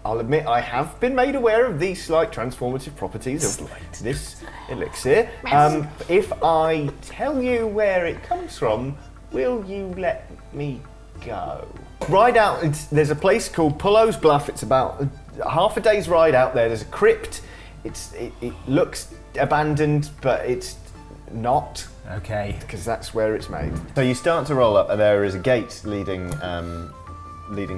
I'll admit I have been made aware of the slight transformative properties of this elixir. If I tell you where it comes from, will you let me go? Ride out, there's a place called Pullo's Bluff. It's about half a day's ride out there. There's a crypt. It looks abandoned, but it's not. Okay. Because that's where it's made. So you start to roll up, and there is a gate leading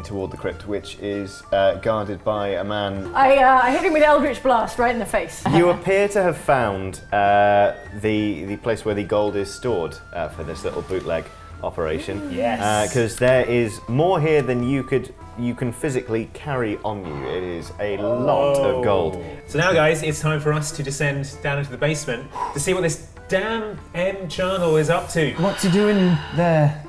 toward the crypt, which is guarded by a man. I hit him with Eldritch Blast right in the face. You appear to have found the place where the gold is stored for this little bootleg operation. Yes. Because there is more here than you can physically carry on you. It is a lot of gold. So now, guys, it's time for us to descend down into the basement to see what this damn Channail is up to. What's he doing there?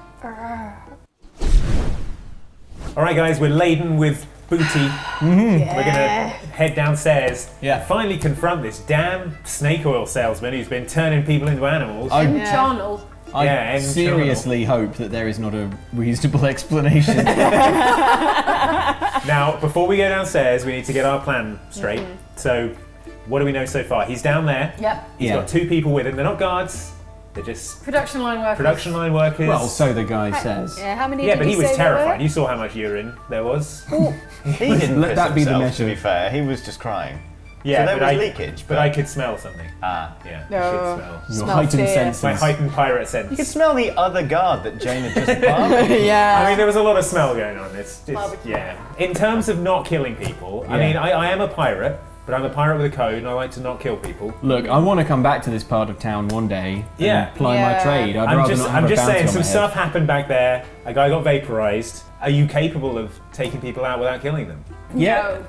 All right, guys, we're laden with booty. We're gonna head downstairs and finally confront this damn snake oil salesman who's been turning people into animals. Channail. I seriously hope that there is not a reasonable explanation. Now, before we go downstairs, we need to get our plan straight. So, what do we know so far? He's down there. Yep. He's got 2 people with him. They're not guards. They're just production line workers. Well, so the guy says. Yeah, how many? Yeah, did but he was say there terrified. were? You saw how much urine there was. He didn't Let that be the himself, to measure. be fair. He was just crying. Yeah, so there but was leakage. But I could smell something. Ah. Yeah, No. I could smell. Your Smell heightened fear. senses. My heightened pirate sense. You could smell the other guard that Jane had just barred. Yeah. I mean, there was a lot of smell going on. It's yeah. In terms of not killing people, I mean, I am a pirate, but I'm a pirate with a code, and I like to not kill people. Look, I want to come back to this part of town one day and ply my trade. I'm just saying, some stuff happened back there. A guy got vaporized. Are you capable of taking people out without killing them? Yeah.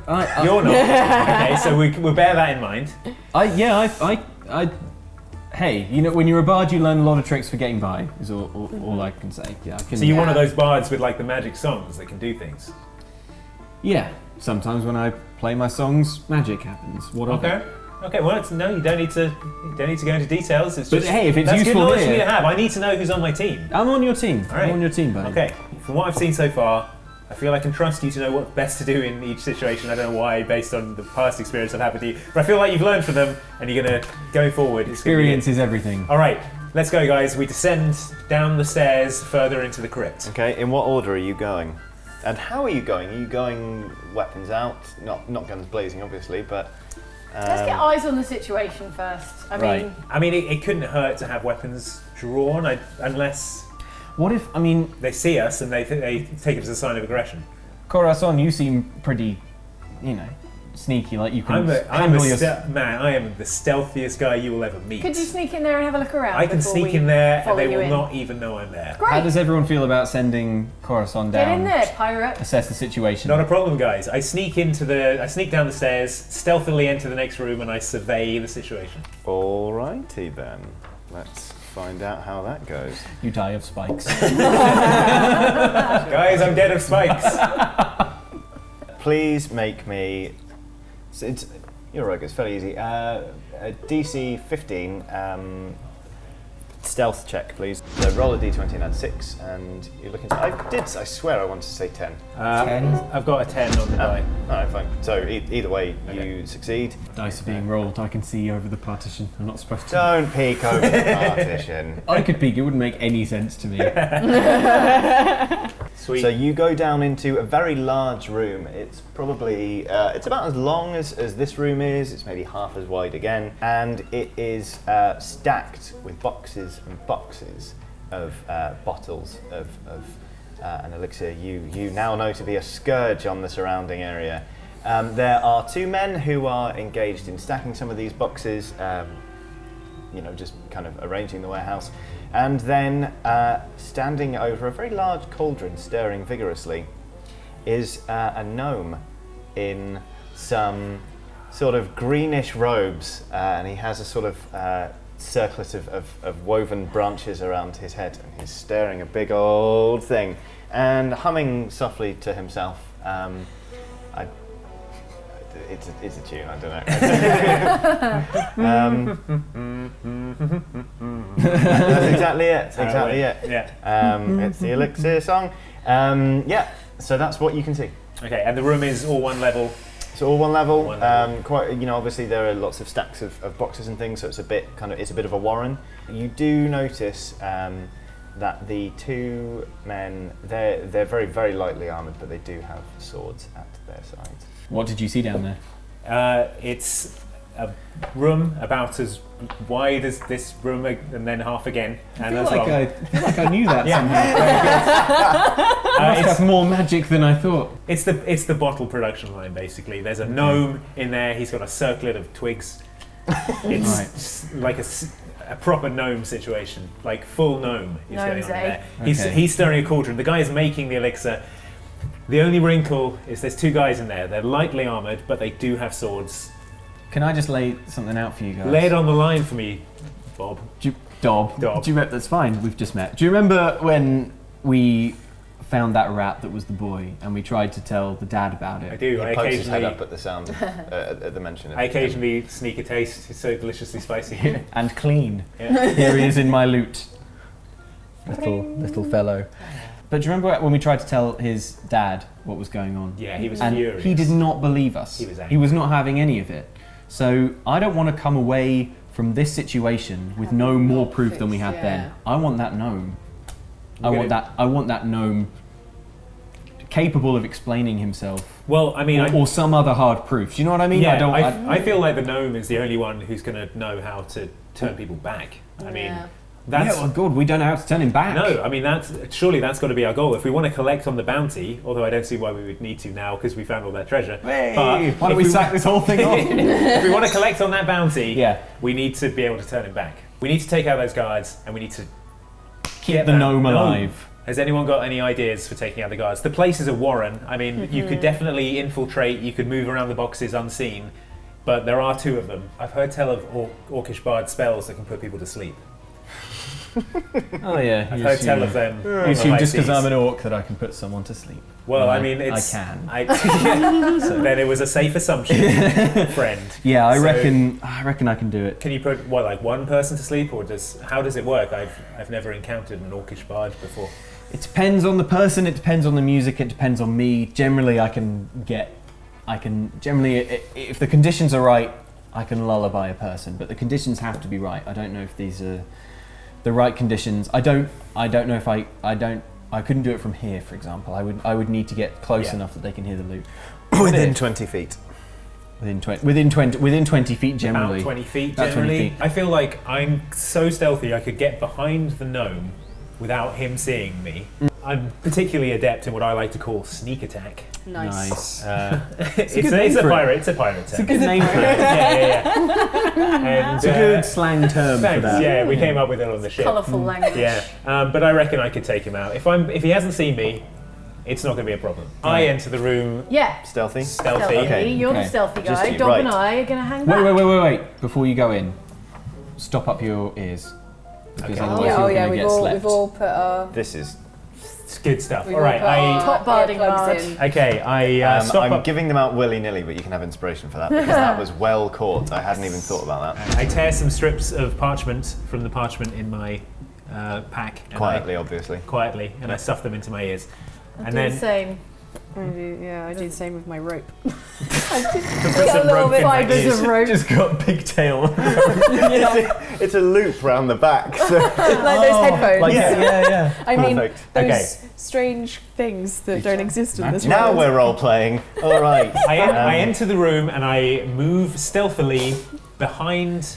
You're not. Okay, so we'll bear that in mind. Hey, you know, when you're a bard, you learn a lot of tricks for getting by, is all I can say. Yeah, So you're one of those bards with like the magic songs that can do things? Yeah, sometimes when I play my songs, magic happens. What Okay, well, no, you don't need to go into details. It's But just, hey, if it's that's good useful knowledge for me here- to have. I need to know who's on my team. I'm on your team. All right. I'm on your team, buddy. Okay, from what I've seen so far, I feel I can trust you to know what's best to do in each situation. I don't know why, based on the past experience I've had with you, but I feel like you've learned from them, and you're gonna, going forward, Experience is everything. All right, let's go, guys. We descend down the stairs further into the crypt. Okay, in what order are you going? And how are you going? Are you going weapons out? Not guns blazing, obviously, but... Let's get eyes on the situation first. I mean, it couldn't hurt to have weapons drawn, unless... What if, they see us and they take it as a sign of aggression. Corazón, you seem pretty, sneaky, like you can I am the stealthiest guy you will ever meet. Could you sneak in there and have a look around? I can sneak in there and they will in? not even know I'm there. Great. How does everyone feel about sending Corazón down? Get in there, pirate. Assess the situation. Not a problem, guys. I sneak down the stairs, stealthily enter the next room, and I survey the situation. Alrighty then. Let's find out how that goes. You die of spikes. Guys, I'm dead of spikes. Please make me... You're a rogue, it's fairly easy. A DC 15 stealth check, please. So roll a d20 and add 6, and you're looking... I swear I wanted to say 10. 10? I've got a 10 on the die. Alright, fine. So either way, you succeed. Dice are being rolled. I can see over the partition. I'm not supposed to. Don't peek over the partition. I could peek. It wouldn't make any sense to me. Sweet. So you go down into a very large room. It's probably, it's about as long as this room is. It's maybe half as wide again. And it is stacked with boxes and boxes of bottles of an elixir you now know to be a scourge on the surrounding area. There are 2 men who are engaged in stacking some of these boxes, just kind of arranging the warehouse. And then standing over a very large cauldron, stirring vigorously, is a gnome in some sort of greenish robes, and he has a sort of circlet of woven branches around his head, and he's stirring a big old thing and humming softly to himself. It's a tune, I don't know. That's exactly it. Yeah. It's the elixir song. So that's what you can see. Okay, and the room is all one level. It's all one level. One level. Quite, obviously there are lots of stacks of boxes and things, so it's a bit of a warren. You do notice that the two men, they're very, very lightly armoured, but they do have swords at their sides. What did you see down there? It's a room about as wide as this room, and then half again, and as long. I feel like I knew that somehow. Must It's have more magic than I thought. it's the bottle production line basically. There's a gnome in there. He's got a circlet of twigs. It's like a proper gnome situation, like full gnome is going on there. He's stirring a cauldron. The guy is making the elixir. The only wrinkle is there's two guys in there. They're lightly armoured, but they do have swords. Can I just lay something out for you guys? Lay it on the line for me, Bob. Dob. Dob. Do you remember? That's fine. We've just met. Do you remember when we found that rat that was the boy, and we tried to tell the dad about it? I do. He pokes his head up at the sound, at the mention of I occasionally sneak a taste. It's so deliciously spicy. And clean. Yeah. Here he is in my loot. Little fellow. But do you remember when we tried to tell his dad what was going on? Yeah, he was And furious. he did not believe us. He was angry. He was not having any of it. So I don't want to come away from this situation with no more proof than we had then. I want that gnome. I want that gnome capable of explaining himself. Well, I mean, or some other hard proof. Do you know what I mean? Yeah, I feel like the gnome is the only one who's going to know how to turn people back. I mean, that's... well, God, we don't know how to turn him back. No, I mean, surely that's got to be our goal. If we want to collect on the bounty, although I don't see why we would need to now because we found all that treasure. Hey, but why don't we sack this whole thing off? If we want to collect on that bounty, Yeah. we need to be able to turn him back. We need to take out those guards and we need to Keep the gnome alive. Has anyone got any ideas for taking out the guards? The place is a warren. I mean, you could definitely infiltrate, you could move around the boxes unseen, but there are two of them. I've heard tell of orcish bard spells that can put people to sleep. Oh yeah. I've heard tell of them. You assume just because I'm an orc that I can put someone to sleep. Well, I mean, it's... I can. Then it was a safe assumption, friend. Yeah, I So- reckon I can do it. Can you put, like one person to sleep, or how does it work? I've never encountered an orcish bard before. It depends on the person, it depends on the music, it depends on me. Generally, if the conditions are right, I can lullaby a person, but the conditions have to be right. I don't know if these are the right conditions. I don't know if I couldn't do it from here, for example. I would need to get close enough that they can hear the loot. Within 20 feet. Within 20 feet generally. About 20 feet About 20 generally. feet. I feel like I'm so stealthy I could get behind the gnome without him seeing me. I'm particularly adept in what I like to call sneak attack. Nice. It's good a name for it. pirate. It's a pirate It's a term. good name for it. Yeah. And, It's a good slang term thanks. for that. Yeah, we came up with it on the ship. Colourful language. Yeah, but I reckon I could take him out. If he hasn't seen me, it's not going to be a problem. I enter the room Yeah. Stealthy? stealthy. Okay. You're Okay. the stealthy Just guy. you, Dob and right. I are going to hang back. Wait. Before you go in, stop up your ears. Because Okay. otherwise you're going to get slept. we've all put our... This is... It's good stuff. we've All right, all put our Top barding earplugs bard. in. I stop I'm up. giving them out willy-nilly, but you can have inspiration for that, because that was well caught. I hadn't even thought about that. I tear some strips of parchment from the parchment in my pack. And Quietly, obviously. and I stuff them into my ears. I'll And do then the same. I do the same with my rope. put some little rope bit in my Fibres ears. of rope. Just got pigtail. It's a loop round the back. So. Like those headphones. yeah. I mean, Perfect. those Okay. strange things that don't exist in this Now world. we're role-playing. All right. I enter the room and I move stealthily behind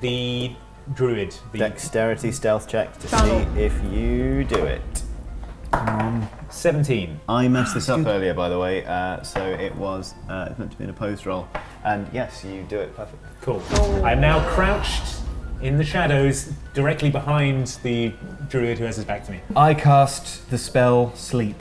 the druid. Dexterity stealth check to Channel. see if you do it. 17. I messed this up earlier, by the way, so it was it's meant to be an opposed roll. And yes, you do it perfectly. Cool. I'm now crouched in the shadows directly behind the druid who has his back to me. I cast the spell Sleep.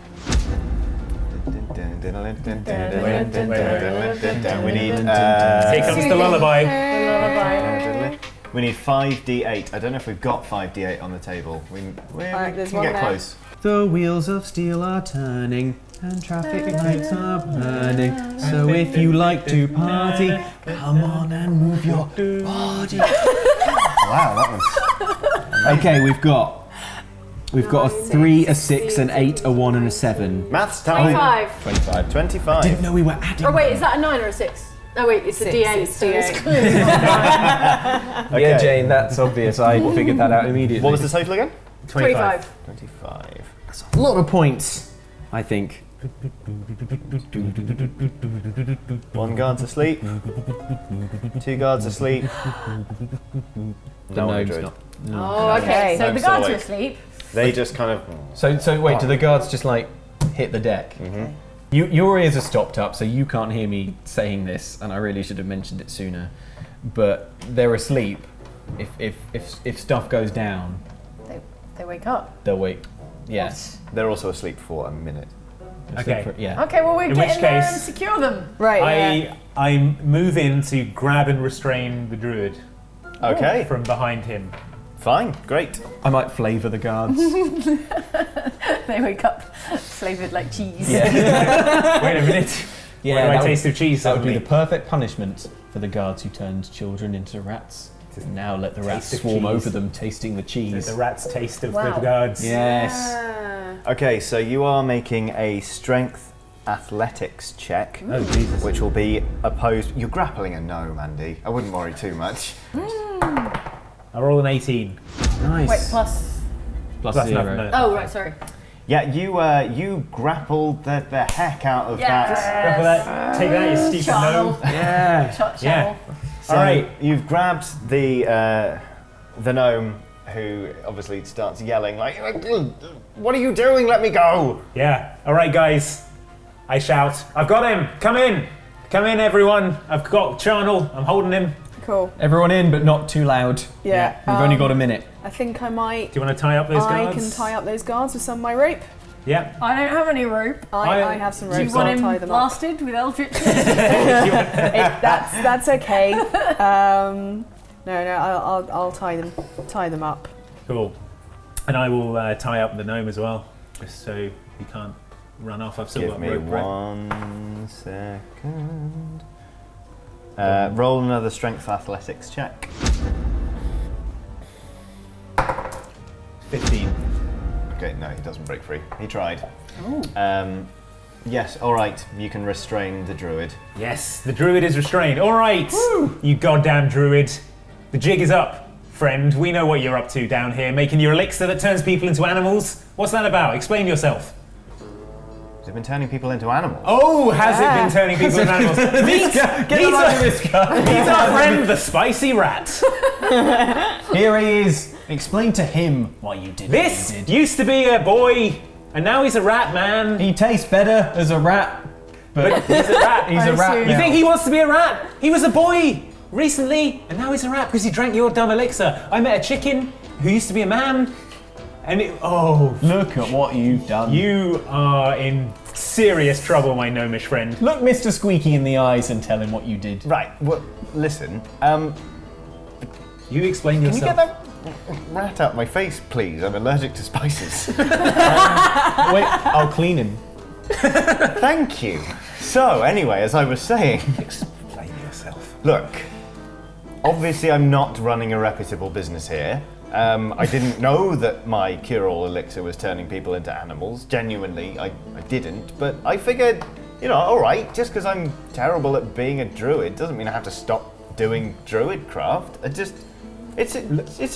We need Here comes the lullaby. Lullaby. we need 5d8. I don't know if we've got 5d8 on the table. We there's can one get there. close. The wheels of steel are turning and traffic lights are burning. So if you like to party, come on and move your body. Wow, that was... Okay, we've got We've got a 3, a 6, an 8, a 1, and a 7. Maths time. 25. 25. 25. Didn't know we were adding. Oh wait, is that a 9 or a 6? Oh wait, it's a Six, D8. it's So it's D8. clearly not a 9. Okay. Yeah, Jane, that's obvious. I figured that out immediately. What was the total again? 25. 25. That's a lot of points, I think. One guard's asleep. 2 guards asleep. The No one gnome's druid. not. Oh, okay. So the Gnome's guards are awake. asleep. They just kind of. So wait, do the guards just like hit the deck? Mhm. Your ears are stopped up, so you can't hear me saying this, and I really should have mentioned it sooner. But they're asleep. If stuff goes down, They wake up. they'll wake. Yes. They're also asleep for a minute. Okay. Yeah. Okay, well we're In getting which there case- and secure them. Right. I move in to grab and restrain the druid Okay. from behind him. Fine. Great. I might flavour the guards. They wake up flavoured like cheese. Yeah. Wait a minute. Yeah, Where do I that taste of cheese That would be suddenly? the perfect punishment for the guards who turned children into rats. Now let the rats Taste of swarm cheese. over them, tasting the cheese. The rat's taste of Wow. the guards. Yes. Okay, so you are making a strength athletics check, Oh, Jesus. which will be opposed. You're grappling a gnome, Andy. I wouldn't worry too much. I roll an 18. Nice. Wait, plus. Plus Plus 0. nothing, no. Oh, right, sorry. Yeah, you grappled the heck out of Yes. that. Go for that. Take that, you stupid Channel. gnome. Yeah. Yeah. So All right. you've grabbed the gnome, who obviously starts yelling like, "What are you doing? Let me go!" Yeah. All right, guys. I shout. I've got him. Come in. Come in, everyone. I've got Channail. I'm holding him. Cool. Everyone in, but not too loud. Yeah. We've only got a minute. I think I might. Do you want to tie up those I guards? can tie up those guards with some of my rope. Yeah. I don't have any rope. I have some Do rope. you So want I'll him tie them up. blasted with eldritch? That's okay. No, I'll tie them up. Cool. And I will tie up the gnome as well, just so he can't run off. I've still Give got me rope. Right? 1 second. Roll another strength athletics check. 15. Okay, no, he doesn't break free. He tried. Oh. Yes, all right. You can restrain the druid. Yes, the druid is restrained. All right, you goddamn druid. The jig is up, friend. We know what you're up to down here, making your elixir that turns people into animals. What's that about? Explain yourself. Has it been turning people into animals? Oh, has it been turning people into animals? Meet meet our friend, the spicy rat. Here he is. Explain to him why you did This what you did. used to be a boy, and now he's a rat, man. He tastes better as a rat, but He's a rat. he's a rat assume- You now. think he wants to be a rat? He was a boy recently, and now he's a rat because he drank your dumb elixir. I met a chicken who used to be a man, and Look at what you've done. you are in serious trouble, my gnomish friend. Look Mr. Squeaky in the eyes and tell him what you did. Right. Well, listen. You explain Can you yourself. get that rat out my face, please? I'm allergic to spices. Wait, I'll clean him. Thank you. So, anyway, as I was saying, Explain yourself. look. Obviously, I'm not running a reputable business here. I didn't know that my cure-all elixir was turning people into animals. Genuinely, I didn't. But I figured, all right, just because I'm terrible at being a druid doesn't mean I have to stop doing druid craft. It's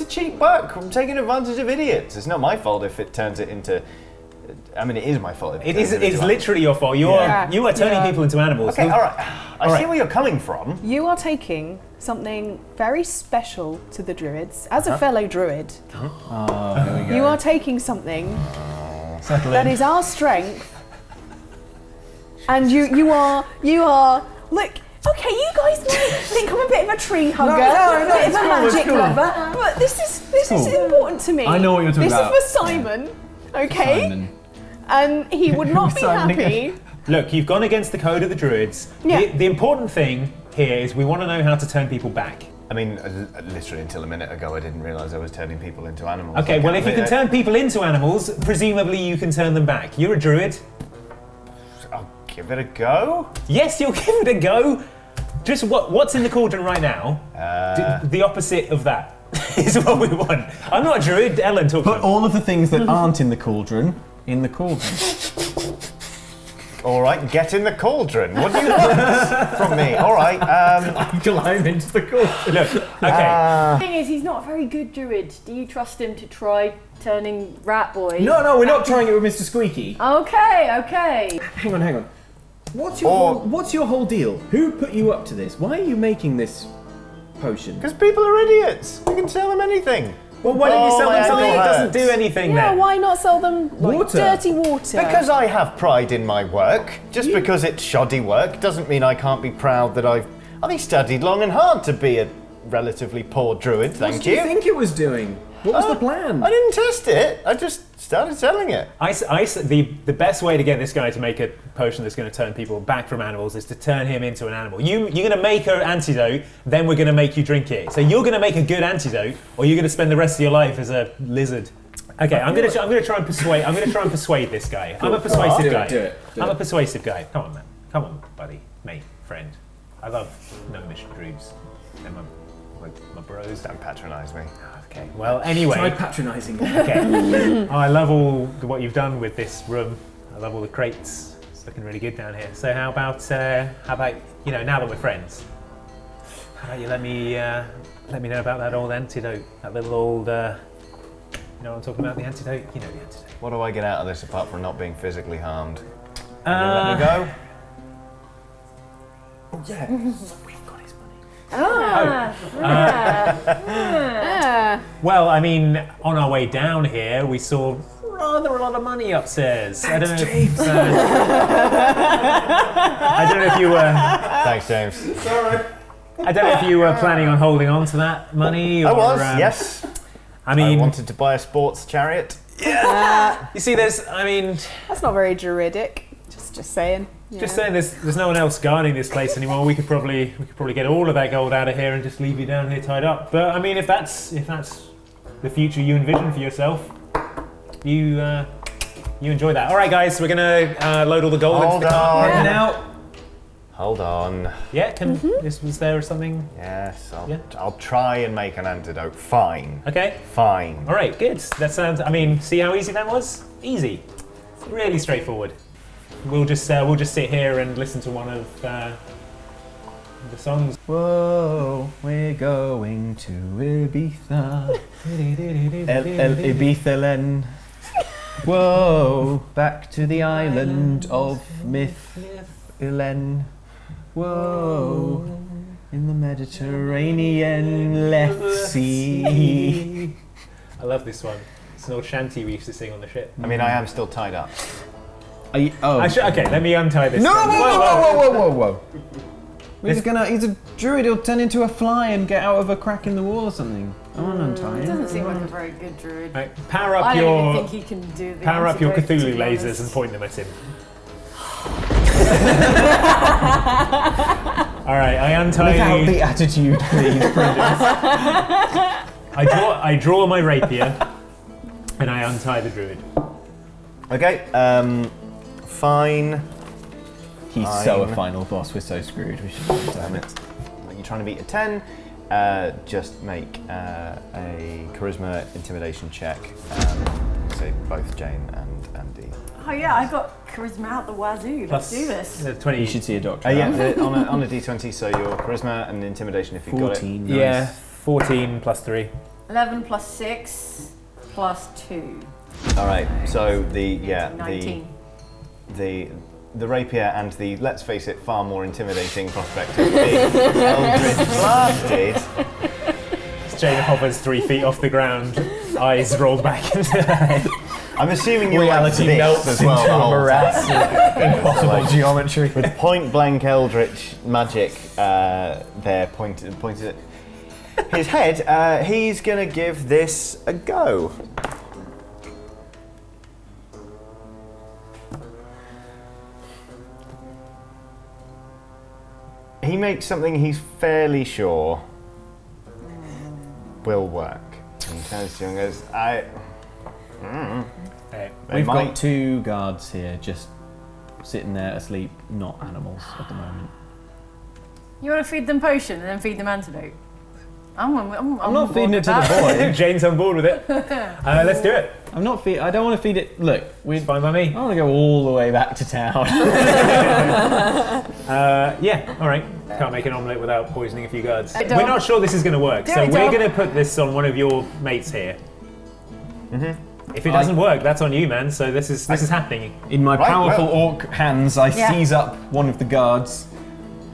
a cheap buck. I'm taking advantage of idiots. It's not my fault if it turns it into. I mean, it is my fault. If It turns is. It's into literally your fault. You Yeah. are turning Yeah. people into animals. Okay, all right. I All see right. where you're coming from. You are taking something very special to the druids. As a fellow druid, Oh, there we go. you are taking something Settle that in. is our strength, and you are look. Okay, you guys might think I'm a bit of a tree hugger, a bit of a magic lover, but this is Cool. important to me. I know what you're talking about. This is for Simon, okay? Simon. And he would not be Simon happy. again. Look, you've gone against the code of the druids. Yeah. The important thing here is we want to know how to turn people back. I mean, literally until a minute ago, I didn't realise I was turning people into animals. Okay, well, if you can turn people into animals, presumably you can turn them back. You're a druid. I'll give it a go. Yes, you'll give it a go. Just what's in the cauldron right now? The opposite of that. is what we want. I'm not a druid. Ellen talks. Put all of the things that aren't in the cauldron in the cauldron. All right, get in the cauldron. What do you want from me? All right. Climb into the cauldron. Look, okay. The thing is, he's not a very good druid. Do you trust him to try turning Ratboy? No, we're not trying it with Mr. Squeaky. Okay. Hang on. What's your whole deal? Who put you up to this? Why are you making this potion? Because people are idiots. You can sell them anything. Well, why don't you sell my them something ankle that doesn't hurts. do anything Yeah, then? why not sell them like Water. dirty water? Because I have pride in my work. Just because it's shoddy work doesn't mean I can't be proud that I've studied long and hard to be a relatively poor druid. What Thank do you you. think it was doing? What was the plan? I didn't test it. I just started selling it. The best way to get this guy to make a potion that's going to turn people back from animals is to turn him into an animal. You're going to make an antidote, then we're going to make you drink it. So you're going to make a good antidote, or you're going to spend the rest of your life as a lizard. Okay, I'm going to try and persuade this guy. I'm a persuasive guy. Do it. I'm a persuasive guy. Come on, man. Come on, buddy, mate, friend. I love gnomish druids. They're my bros. Don't patronise me. Okay. Well, anyway. Try patronising. Okay. I love all what you've done with this room. I love all the crates. It's looking really good down here. So how about now that we're friends, how about you let me know about that old antidote, that little old. You know what I'm talking about? The antidote. You know the antidote. What do I get out of this apart from not being physically harmed? You let me go? Oh yeah. We've got his money. Well, I mean, on our way down here, we saw rather a lot of money upstairs. Thanks, I don't know. James. I don't know if you were. Thanks, James. Sorry. I don't know if you were planning on holding on to that money. Or, I was, yes. I mean, I wanted to buy a sports chariot. you see, That's not very druidic. Just saying. just saying, there's no one else guarding this place anymore. We could probably get all of that gold out of here and just leave you down here tied up. But I mean, if that's the future you envision for yourself, you enjoy that. All right, guys, we're gonna load all the gold into the car. on. Now, Hold on. yeah, was there something? Yes, Yeah. I'll try and make an antidote. Fine. Okay. Fine. All right, good. That sounds. I mean, see how easy that was? Easy. Really straightforward. We'll just sit here and listen to one of the songs. Whoa, we're going to Ibiza. El Ibiza Len. Whoa, back to the island of Myth-Ilen. Whoa, in the Mediterranean, let's see. I love this one. It's an old shanty we used to sing on the ship. I mean, I am still tied up. Okay, let me untie this. No, then. whoa. He's a druid, he'll turn into a fly and get out of a crack in the wall or something. I want to untie He him. doesn't seem like a very good druid. Right, power I up don't your even think he can do the power up your antidote, to Cthulhu be lasers honest. and point them at him. All right, I untie. Without the attitude, please, Prudence. I draw my rapier, and I untie the druid. Okay, fine. He's so a final boss, we're so screwed. We should Damn it. You're trying to beat a 10. Just make a charisma intimidation check. So both Jane and Andy. Oh yeah, I got charisma out the wazoo. Let's do this. 20. You should see a doctor. Yeah, on a d20, so your charisma and intimidation if you've got it. 14. Yeah, Nice. 14 plus 3. 11 plus 6 plus 2. Alright, so the 19. the rapier and the, let's face it, far more intimidating prospect of being eldritch blasted. Jane hovers 3 feet off the ground, eyes rolled back into her head. I'm assuming you're Reality like melts this as well. into the a whole morass time. of impossible geometry. With point blank eldritch magic there pointed at his head, he's gonna give this a go. He makes something he's fairly sure will work. And he turns to you and goes, Hey, they We've might- got 2 guards here, just sitting there asleep, not animals at the moment. You want to feed them potion and then feed them antidote? I'm not feeding it to the boy. Jane's on board with it. Let's do it. I don't want to feed it. Look, It's fine by me. I want to go all the way back to town. Yeah, all right. Can't make an omelette without poisoning a few guards. Dom. We're not sure this is going to work, so it, we're Dom. going to put this on one of your mates here. If it doesn't work, that's on you, man. So this is happening. In my Right, powerful well. orc hands, I seize up one of the guards,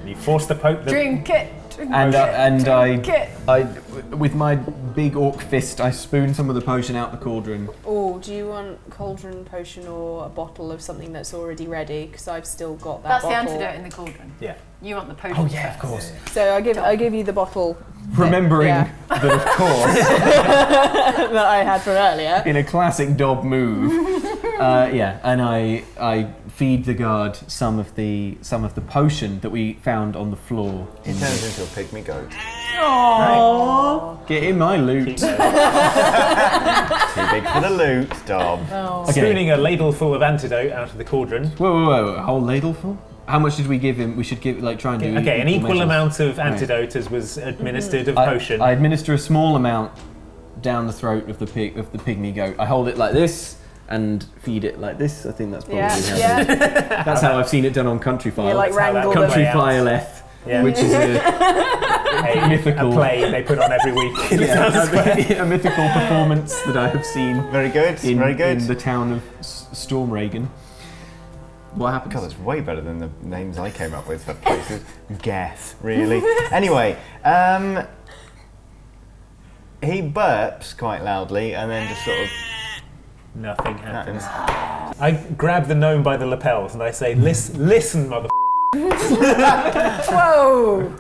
You force the poke. Drink it. and Drink it. I, with my big orc fist, I spoon some of the potion out the cauldron. Oh, do you want cauldron potion or a bottle of something that's already ready? Because I've still got that That's the bottle. antidote in the cauldron. Yeah. You want the potion. Oh yeah, of first. course. So I give you the bottle Remembering Yeah. that, of course, that I had from earlier. in a classic Dob move, and I feed the guard some of the potion that we found on the floor. He turns into a pygmy goat. Get in my loot. Too big for the loot, Dom. Oh. Okay. Spooning a ladle full of antidote out of the cauldron. Whoa, a whole ladle full? How much did we give him? We should give, try and do Okay, an equal measures. amount of antidote as was administered of potion. I administer a small amount down the throat of the pygmy goat. I hold it like this and feed it like this. I think that's probably how that's how I've seen it done on Country File. You like how that wrangle comes them. Country out. File F, Yeah. which is a A mythical play they put on every week. in the town square. a mythical performance that I have seen Very good, very good. in the town of Stormragan. What happened? God, that's way better than the names I came up with for places. Geth, really. Anyway, he burps quite loudly and then just sort of Nothing happens. I grab the gnome by the lapels and I say, listen, mother. Whoa!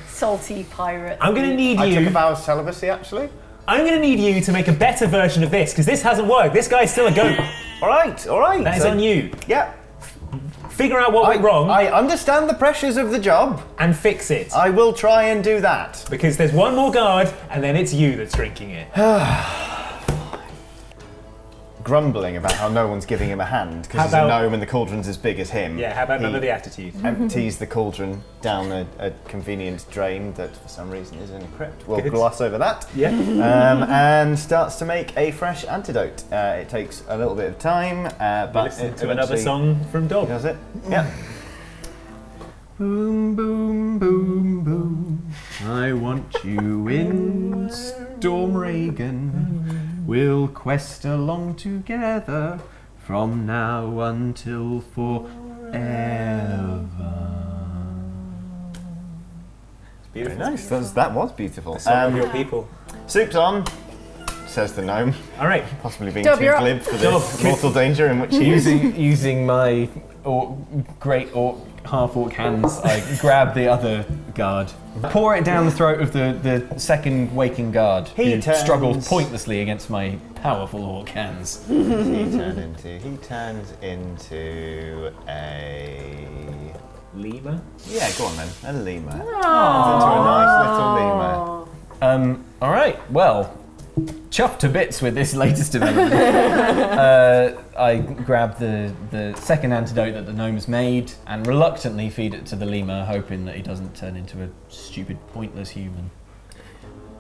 Salty pirate. I'm going to need I took a you. vow of celibacy, actually. I'm going to need you to make a better version of this because this hasn't worked. This guy's still a goat. All right. That is on you. Yeah. Figure out what went wrong I understand the pressures of the job. and fix it. I will try and do that. Because there's one more guard and then it's you that's drinking it. Grumbling about how no one's giving him a hand because How he's a about- gnome and the cauldron's as big as him. Yeah, how about none He of the attitude? empties the cauldron down a convenient drain that for some reason is in a crypt. We'll Good. gloss over that. Yeah. And starts to make a fresh antidote. It takes a little bit of time, but Listen it to another eventually song from Dog. does it. Yeah. Boom, boom, boom, boom. I want you in Stormragan. We'll quest along together from now until forever. Very nice. That was beautiful. Song of your people. Soup's on, says the gnome, All right. possibly being Dub, too you're up. glib for Dub, the mortal danger in which he is. using my great orc, half orc hands, I grab the other guard, pour it down the throat of the second waking guard, He who turns- struggles pointlessly against my powerful orc hands. He turns into a... Lima. Yeah, go on then. A lemur. Turns into a nice little lemur. All right, well, chuffed to bits with this latest development. I grab the second antidote that the gnome's made and reluctantly feed it to the lemur, hoping that he doesn't turn into a stupid, pointless human.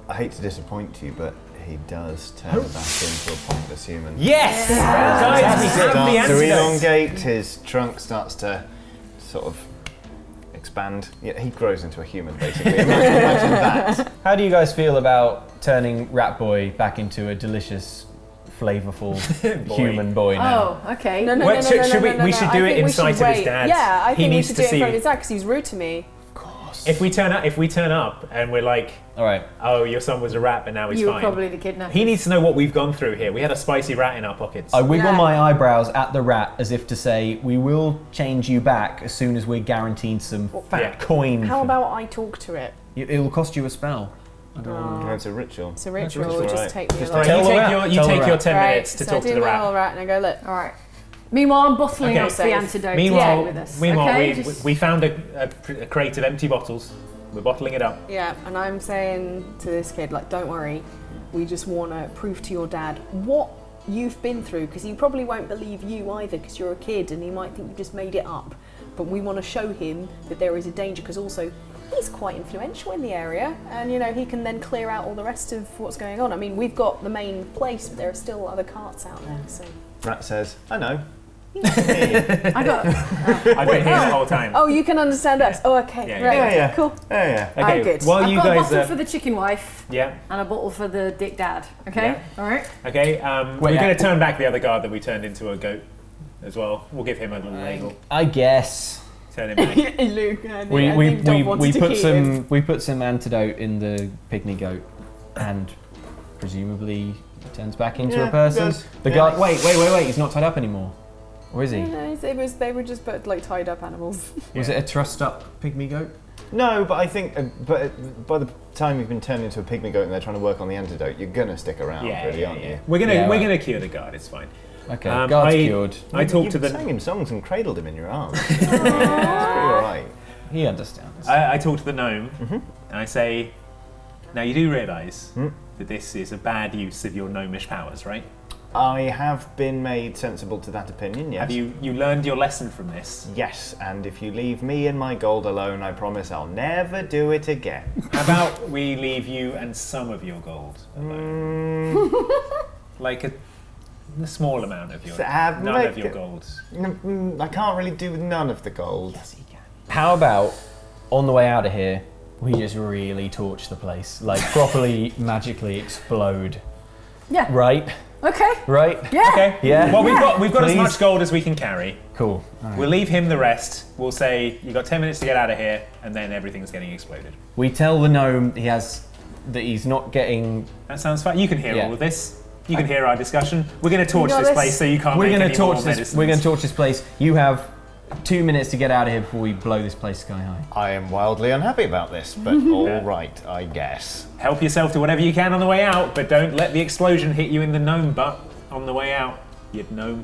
I hate to disappoint you, but he does turn back into a pointless human. Yes! Guys, we have the Starts to antidote. elongate, his trunk starts to sort of expand. Yeah, he grows into a human, basically. Imagine that. How do you guys feel about turning Ratboy back into a delicious, flavourful human boy now? Oh, okay. No, What, we should do I it think in we sight should of his wait. dad. Yeah, I He think we needs should to do it in see front of it. his dad because he's rude to me. If we turn up and we're like, All right. oh, your son was a rat, but now he's You were fine. probably the kidnapper. He needs to know what we've gone through here. We had a spicy rat in our pockets. I wiggle No. my eyebrows at the rat as if to say, we will change you back as soon as we're guaranteed some fat Yeah. coin. How about I talk to it? It'll cost you a spell. I don't know. Oh, it's a ritual. It's a ritual. ritual, Just right. take me Just along. Tell the rat. you Tell the take your rat. 10 minutes to so talk I do to the my rat. little rat and I go, look. All right. Meanwhile, I'm bottling Okay. up the Safe. antidote Meanwhile, to take with us. meanwhile okay? we found a crate of empty bottles. We're bottling it up. Yeah, and I'm saying to this kid, like, don't worry. We just want to prove to your dad what you've been through because he probably won't believe you either because you're a kid and he might think you just made it up. But we want to show him that there is a danger because also he's quite influential in the area, and he can then clear out all the rest of what's going on. I mean, we've got the main place, but there are still other carts out there. So Rat says, I know. I've been here the whole time. Oh, you can understand us. Oh, okay, Yeah, right, yeah. cool. Yeah. Okay, good. while I've you got a guys bottle for the chicken wife yeah. and a bottle for the dick dad. Okay, Yeah. all right. Okay, we're going to turn back the other guard that we turned into a goat as well. We'll give him a little ladle. I guess. Turn him back. Luke, We put some antidote in the pygmy goat, and presumably he turns back into a person. does. The guy. Wait. He's not tied up anymore, or is he? No, they were just tied up animals. Was it a trussed up pygmy goat? No, but I think but by the time you've been turned into a pygmy goat and they're trying to work on the antidote, you're gonna stick around, really, aren't you? We're gonna Yeah, we're right. gonna cure the guard. It's fine. Okay, guard's cured. I talked to You the sang him songs and cradled him in your arms. It's pretty alright. He understands. I talk to the gnome and I say, now you do realise that this is a bad use of your gnomish powers, right? I have been made sensible to that opinion, yes. Have you learned your lesson from this? Yes, and if you leave me and my gold alone, I promise I'll never do it again. How about we leave you and some of your gold alone? Like a small amount of your none of your gold. I can't really do with none of the gold. How about on the way out of here, we just really torch the place, like properly magically explode. Yeah. Right. Okay. Right. Yeah. Okay. Yeah. Well, we've got as Please. much gold as we can carry. Cool. All right. We'll leave him the rest. We'll say you got 10 minutes to get out of here, and then everything's getting exploded. We tell the gnome that he's not getting. That sounds fine. You can hear Yeah. all of this. You can hear our discussion. We're going to torch got this this. place so you can't We're make going any to torch more this. medicines. We're going to torch this place. You have 2 minutes to get out of here before we blow this place sky high. I am wildly unhappy about this, but alright, I guess. Help yourself to whatever you can on the way out, but don't let the explosion hit you in the gnome butt on the way out, you gnome.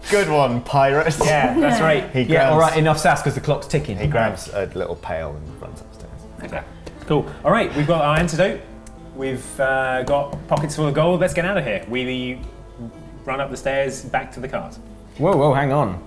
Good one, pirate. Yeah, that's right. He grabs, Yeah. All right. Enough sass because the clock's ticking. He grabs a little pail and runs upstairs. Okay, cool. All right, we've got our antidote. We've got pockets full of gold. Let's get out of here. We run up the stairs back to the cart. Whoa, hang on.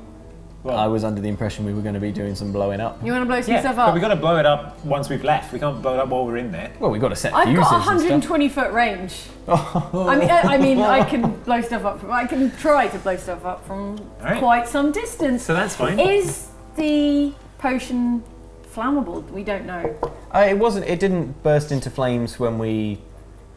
Well, I was under the impression we were going to be doing some blowing up. You want to blow some yeah, stuff but up? we've got to blow it up once we've left. We can't blow it up while we're in there. Well, we've got to set I've fuses got and stuff. 120 foot range. I mean, I can blow stuff up from. I can try to blow stuff up from Alright. quite some distance. So that's fine. Is the potion flammable? We don't know. It wasn't. It didn't burst into flames when we.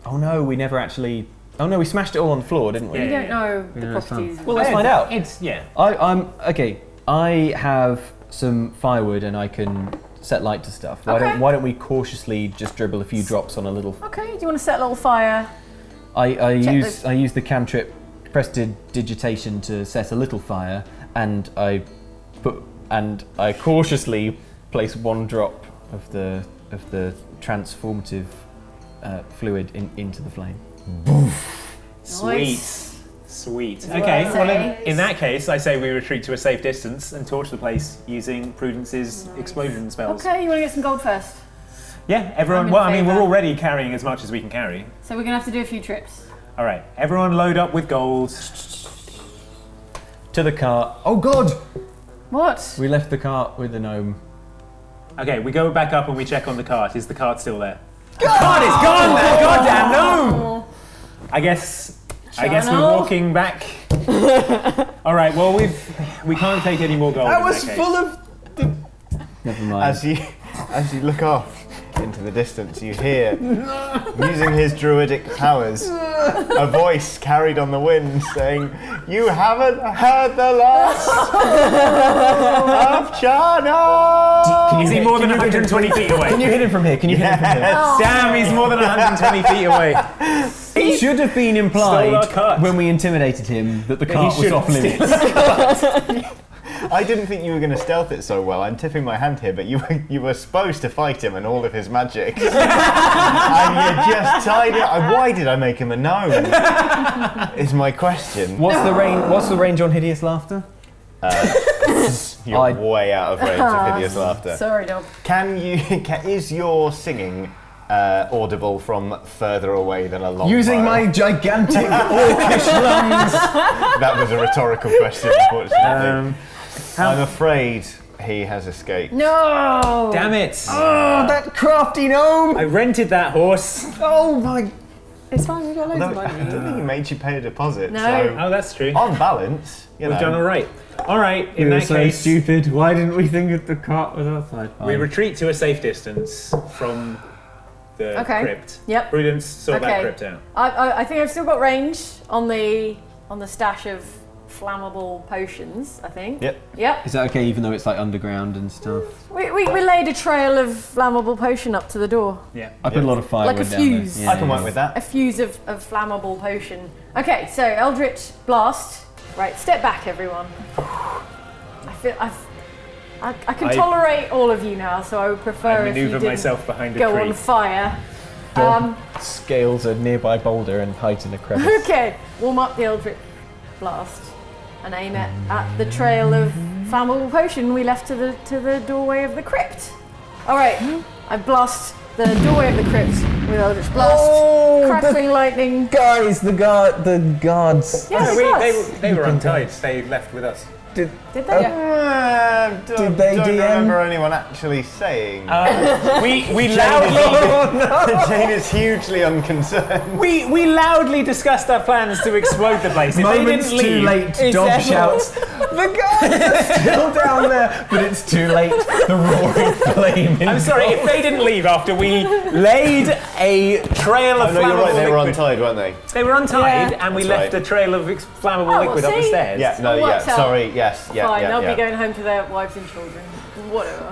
Oh no, we never actually. Oh no, we smashed it all on the floor, didn't we? We Yeah. don't know the Yeah, that's properties. Well, let's find out. It's yeah. I'm okay. I have some firewood and I can set light to stuff. Okay. Why don't we cautiously just dribble a few drops on a little? Okay. Do you want to set a little fire? I Check use the cantrip prestidigitation to set a little fire, and I cautiously place one drop of the transformative fluid into the flame. Sweet. Nice. Sweet. what Okay, I well say. in that case, I say we retreat to a safe distance and torch the place using Prudence's explosion spells. Okay. You want to get some gold first? Yeah, everyone. I'm in Well, I mean, favour. we're already carrying as much as we can carry. So we're gonna have to do a few trips. All right, everyone load up with gold. To the cart. Oh God! What? We left the cart with the gnome. Okay, we go back up and we check on the cart. Is the cart still there? The cart is gone! That goddamn gnome! I guess we're Channail? walking back. All right. Well, we can't take any more gold. That in was case. full of... Never mind. As you look off into the distance, you hear, using his druidic powers, a voice carried on the wind saying, "You haven't heard the last of Channail." Is he more than 120 feet away? Can you hit him from here? Can you hit him from here? Damn, he's more than 120 feet away. It should have been Stole implied our cart. when we intimidated him that the he cart was shouldn't off limits. I didn't think you were going to stealth it so well. I'm tipping my hand here, but you were supposed to fight him and all of his magic, and you just tied it. Why did I make him a gnome? Is my question. What's the range on hideous laughter? You're way out of range of hideous laughter. Sorry, dog. Is your singing audible from further away than a long Using while? my gigantic orcish lungs. That was a rhetorical question, unfortunately. I'm afraid he has escaped. No! Damn it! Oh, that crafty gnome! I rented that horse. Oh my! It's fine, we got loads of I money. don't think he made you pay a deposit. No. So Oh, that's true. on balance, We've done all right. All right, in We were that so case, stupid. Why didn't we think that the cart was outside? we retreat to a safe distance from the Okay. crypt. Yep. Prudence sort that Okay. crypt out. I think I've still got range on the stash of flammable potions, I think. Yep. Yep. Is that okay, even though it's like underground and stuff? We laid a trail of flammable potion up to the door. Yeah. I put a lot of firewood Like a down there. fuse. I can work with that. A fuse of flammable potion. Okay, so Eldritch Blast. Right, step back, everyone. I can tolerate all of you now, so I would prefer I if you maneuver didn't myself behind a go tree. on fire. Dog scales a nearby boulder and hides in a crevice. Okay, warm up the Eldritch Blast and aim it at the trail of flammable potion we left to the doorway of the crypt. All right, I blast the doorway of the crypt with Eldritch Blast. Oh, Crackling lightning. Guys, the guards. Yeah, No, it does. they were untied. They left with us. Did Did they? Did they don't DM? remember anyone actually saying. We loudly Jane is hugely unconcerned. we loudly discussed our plans to explode the place. If Moments they didn't too leave, late, Dog shouts, the guards are still down there, but it's too late, the roaring flame. I'm sorry, if they didn't leave after we laid a trail of Oh no, you're right. flammable They were liquid. untied, weren't they? They were untied, Yeah. and we That's left a trail of flammable Oh, liquid up the see? stairs. Yeah. No. It Yeah. works out. Sorry. Yes. Yeah. Fine, yeah, they'll yeah. be going home to their wives and children. Whatever.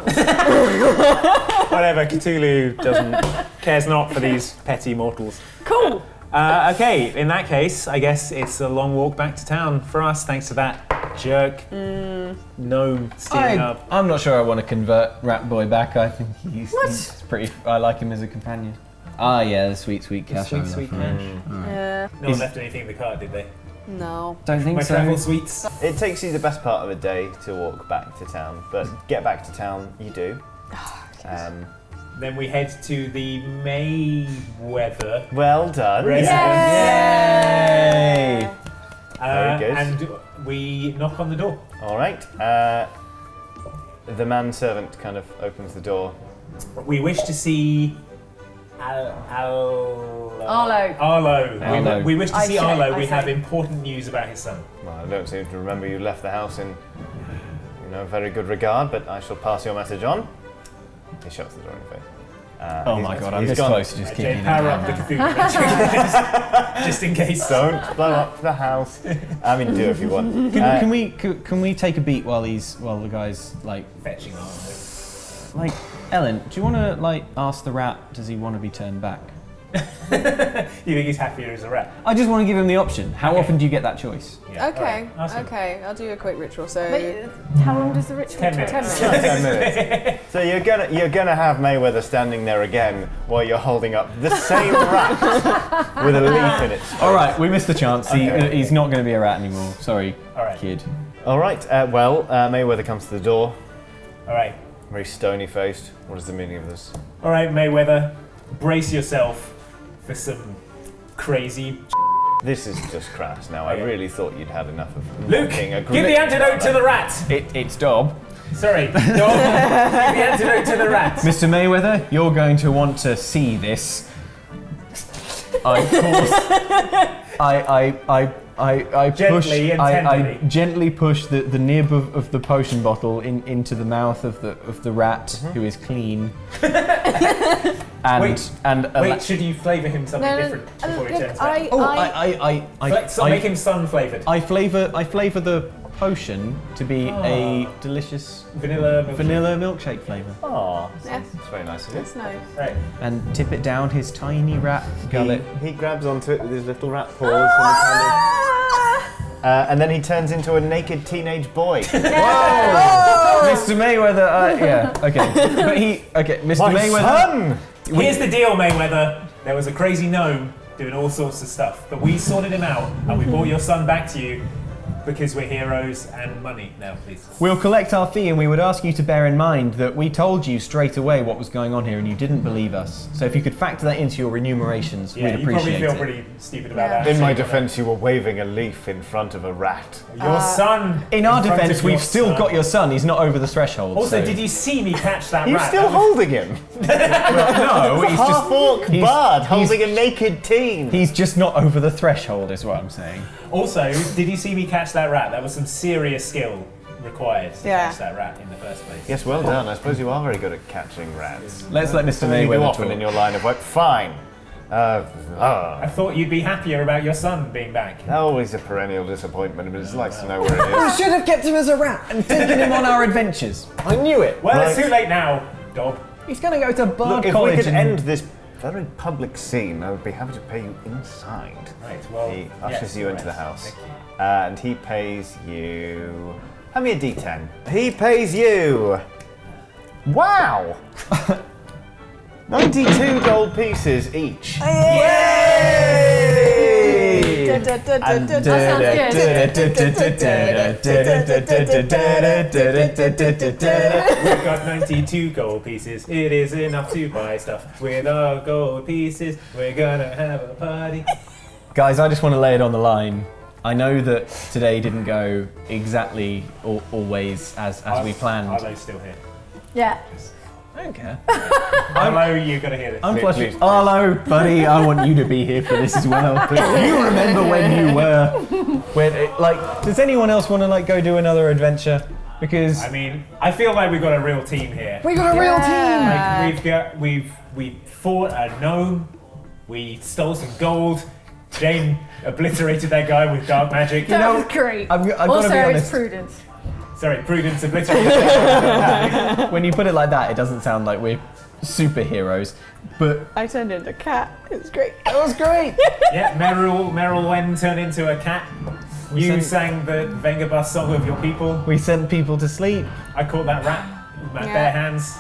Whatever, Cthulhu cares not for these petty mortals. Cool. Okay, in that case, I guess it's a long walk back to town for us, thanks to that jerk gnome stealing up. I'm not sure I want to convert Ratboy back. I think he's pretty. I like him as a companion. Ah, yeah, the sweet cash. Sweet, I love sweet from cash. him. Alright. Yeah. No one left anything in the cart, did they? No. Don't think My so. travel sweets. It takes you the best part of a day to walk back to town, but get back to town you do. Then we head to the Mayweather Well done. residence. Yay! Very good. And we knock on the door. All right. The manservant kind of opens the door. We wish to see Arlo. Arlo. We wish to I see say- Arlo. I We say. have important news about his son. Well, I don't seem to remember you left the house in, very good regard, but I shall pass your message on. He shuts the door in your face. Oh He's- my god, I'm he's this gone. close to just Jay, kicking him power up the down. Cthulhu just in case. Don't blow up the house. I mean, do if you want. Can we take a beat while the guy's like Fetching Arlo. Ellen? Do you want to ask the rat? Does he want to be turned back? You think he's happier as a rat? I just want to give him the option. How Okay. often do you get that choice? Yeah. Okay. Alright, ask him. Okay. I'll do a quick ritual. So. How long does the ritual 10 take? minutes. 10 minutes. So you're gonna have Mayweather standing there again while you're holding up the same rat with a leaf in it. All right, we missed the chance. Okay. He's not going to be a rat anymore. Sorry, All right. kid. All right. Mayweather comes to the door, All right. very stony faced. What is the meaning of this? All right, Mayweather. Brace yourself for some crazy. This is just crass. Now I Okay. really thought you'd had enough of Luke, mocking a give the grit antidote to the rat. It's Dob. Sorry, Dog. Give the antidote to the rat. Mr. Mayweather, you're going to want to see this. I Gently and I tenderly. gently push the nib of the potion bottle into the mouth of the rat who is clean. Wait, allow- Wait, should you flavour him something No, different before he turns back? I Make him sun flavoured. I flavor the potion to be a delicious Vanilla. milkshake flavor, Oh, Yes. that's very nice of you. That's nice. Right. and tip it down his tiny rat gullet. He grabs onto it with his little rat paws and, he kind and then he turns into a naked teenage boy. Mr. Mayweather, Mr. My Mayweather. son! Here's the deal, Mayweather. There was a crazy gnome doing all sorts of stuff, but we sorted him out and we brought your son back to you. because we're heroes, and money now, please. We'll collect our fee, and we would ask you to bear in mind that we told you straight away what was going on here, and you didn't believe us. So if you could factor that into your remunerations, Yeah, we'd you probably appreciate feel it. pretty stupid about Yeah. that. In my So- defense, you were waving a leaf in front of a rat. Your son. In our front defense, of your we've still son. got your son. He's not over the threshold. Also, so- did you see me catch that You're rat? still That was- holding him. No, he's just Half-orc he's- bard he's- holding a naked teen. He's just not over the threshold, is what I'm saying. Also, did you see me catch that rat? That was some serious skill required to Yeah. catch that rat in the first place. Yes, well done. I suppose you are very good at catching rats. Let's let Mr. You do Mayweather often talk. in your line of work. Fine. I thought you'd be happier about your son being back. Always a perennial disappointment, but it's nice to know where it We is. should have kept him as a rat and taken him on our adventures. I knew it. Well, it's Right. too late now, Dob. He's going to go to Bard Look, if we College. could and- end this very public scene, I would be happy to pay you inside. Right, well, He ushers yes, you into the right. house. Thank you. And he pays you... Hand me a d10. He pays you... Wow! 92 gold pieces each. Yay! We've got 92 gold pieces. It is enough to buy stuff. With our gold pieces, we're gonna have a party. Guys, I just want to lay it on the line. I know that today didn't go exactly always as we planned. Arlo's still here. Yeah. I don't care. Arlo, you gotta hear this. I'm Please, flushing. please. Arlo, buddy, I want you to be here for this as well. You remember when you were? Does anyone else want to go do another adventure? Because I mean, I feel like we've got a real team here. we got a real team. Like we fought a gnome, we stole some gold. Jane obliterated that guy with dark magic. That was great. I've got to Also, be it's honest. Prudence. Sorry, Prudence obliterated that guy. When you put it like that, it doesn't sound like we're superheroes. But I turned into a cat. It was great. that was great. Yeah, Merilwen turned into a cat. You sent- sang the Vengabus song of your people. We sent people to sleep. I caught that rat with my Yeah. bare hands.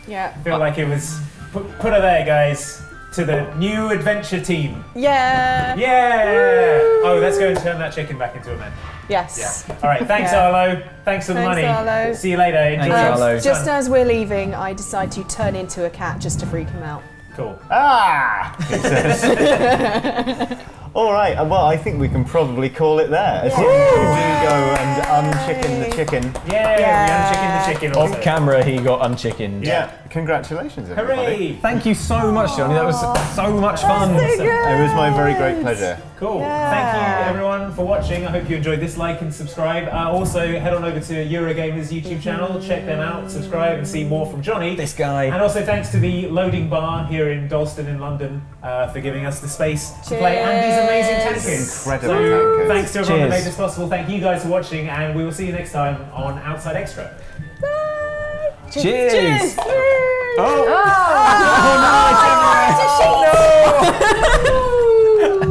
Yeah. I feel like it was put her there, guys, to the new adventure team. Yeah. Yeah! Oh, let's go and turn that chicken back into a man. Yes. Yeah. All right, thanks, Yeah. Arlo. Thanks for the Thanks, money. Arlo. See you later. Enjoy Thanks, your Arlo. sun. Just as we're leaving, I decide to turn into a cat just to freak him out. Cool. Ah! He says. All right, well, I think we can probably call it there. As soon as you do go and unchicken the chicken. Yeah, Yeah. we unchickened the chicken also. Off camera, he got unchickened. Yeah. Congratulations, everybody. Hooray! Thank you so much, Johnny. That was so much fun. It was my very great pleasure. Cool. Yeah. Thank you everyone for watching. I hope you enjoyed this. Like and subscribe. Also, head on over to Eurogamer's YouTube channel. Check them out. Subscribe and see more from Johnny. This guy. And also thanks to the Loading Bar here in Dalston in London for giving us the space to play Andy's amazing tankers. Incredible So, tankers. thanks to everyone that Cheers. made this possible. Thank you guys for watching, and we will see you next time on Outside Xtra. Cheers. Oh! Oh, no, it's everywhere.